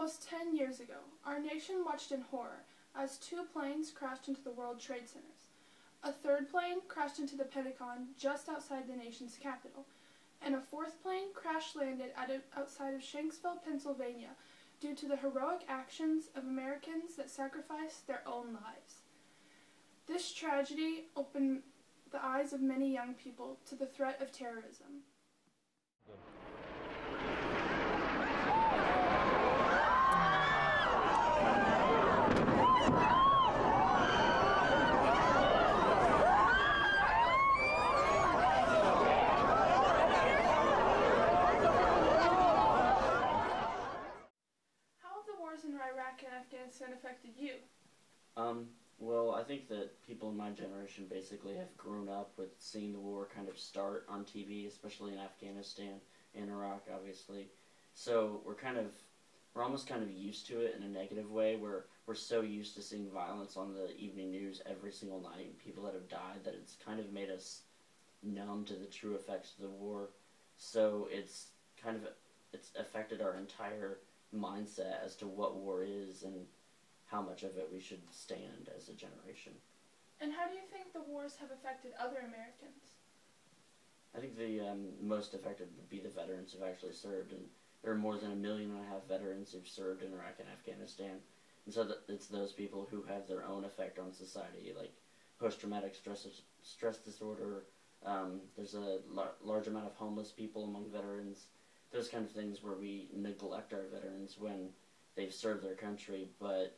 Almost 10 years ago, our nation watched in horror as two planes crashed into the World Trade Centers. A third plane crashed into the Pentagon just outside the nation's capital, and a fourth plane crash-landed outside of Shanksville, Pennsylvania, due to the heroic actions of Americans that sacrificed their own lives. This tragedy opened the eyes of many young people to the threat of terrorism. In Iraq and Afghanistan affected you? Well, I think that people in my generation basically have grown up with seeing the war kind of start on TV, especially in Afghanistan and Iraq, obviously. So we're almost kind of used to it in a negative way, where we're so used to seeing violence on the evening news every single night and people that have died that it's kind of made us numb to the true effects of the war. So it's affected our entire mindset as to what war is and how much of it we should stand as a generation. And how do you think the wars have affected other Americans? I think the most affected would be the veterans who've actually served, and there are more than 1.5 million veterans who've served in Iraq and Afghanistan, and so it's those people who have their own effect on society, like post-traumatic stress disorder. There's a large amount of homeless people among veterans. Those kind of things where we neglect our veterans when they've served their country, but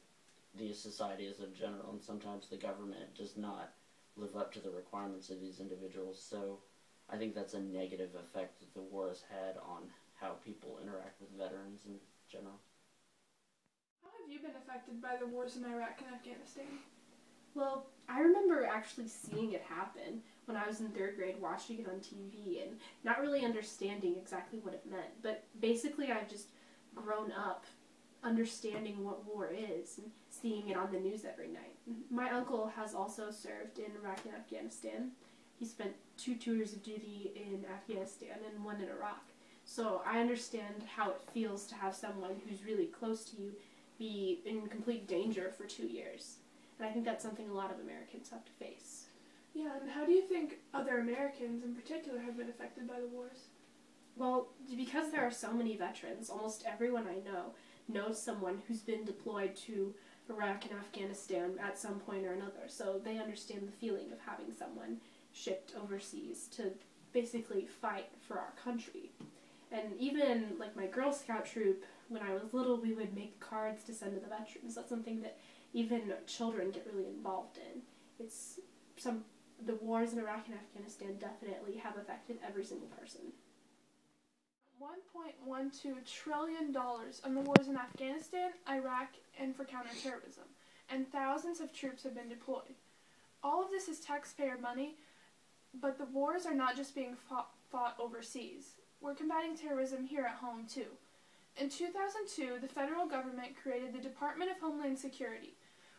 the society as a general, and sometimes the government, does not live up to the requirements of these individuals. So I think that's a negative effect that the war has had on how people interact with veterans in general. How have you been affected by the wars in Iraq and Afghanistan? Well, I remember actually seeing it happen when I was in 3rd grade, watching it on TV and not really understanding exactly what it meant. But basically I've just grown up understanding what war is and seeing it on the news every night. My uncle has also served in Iraq and Afghanistan. He spent 2 tours of duty in Afghanistan and 1 in Iraq. So I understand how it feels to have someone who's really close to you be in complete danger for 2 years. And I think that's something a lot of Americans have to face. Yeah, and how do you think other Americans in particular have been affected by the wars? Well, because there are so many veterans, almost everyone I know knows someone who's been deployed to Iraq and Afghanistan at some point or another, so they understand the feeling of having someone shipped overseas to basically fight for our country. And even like my Girl Scout troop, when I was little, we would make cards to send to the veterans. That's something that even children get really involved in. The wars in Iraq and Afghanistan definitely have affected every single person. $1.12 trillion on the wars in Afghanistan, Iraq, and for counterterrorism, and thousands of troops have been deployed. All of this is taxpayer money, but the wars are not just being fought overseas. We're combating terrorism here at home, too. In 2002, the federal government created the Department of Homeland Security.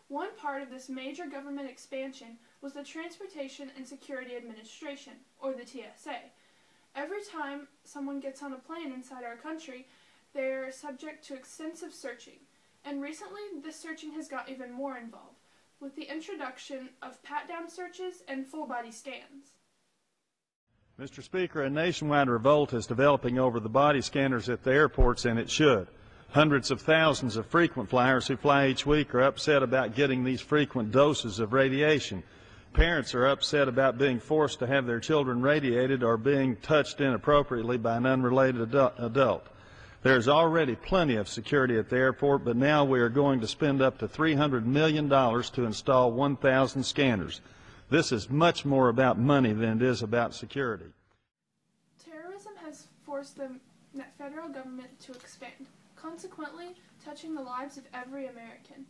One part of this major government expansion was the Transportation and Security Administration, or the TSA. Every time someone gets on a plane inside our country, they are subject to extensive searching. And recently, this searching has got even more involved, with the introduction of pat-down searches and full-body scans. Mr. Speaker, a nationwide revolt is developing over the body scanners at the airports, and it should. Hundreds of thousands of frequent flyers who fly each week are upset about getting these frequent doses of radiation. Parents are upset about being forced to have their children radiated or being touched inappropriately by an unrelated adult. There is already plenty of security at the airport, but now we are going to spend up to $300 million to install 1,000 scanners. This is much more about money than it is about security. Terrorism has forced the federal government to expand, consequently touching the lives of every American.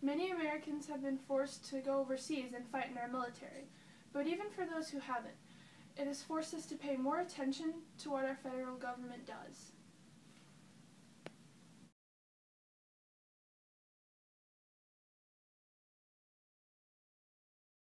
Many Americans have been forced to go overseas and fight in our military, but even for those who haven't, it has forced us to pay more attention to what our federal government does.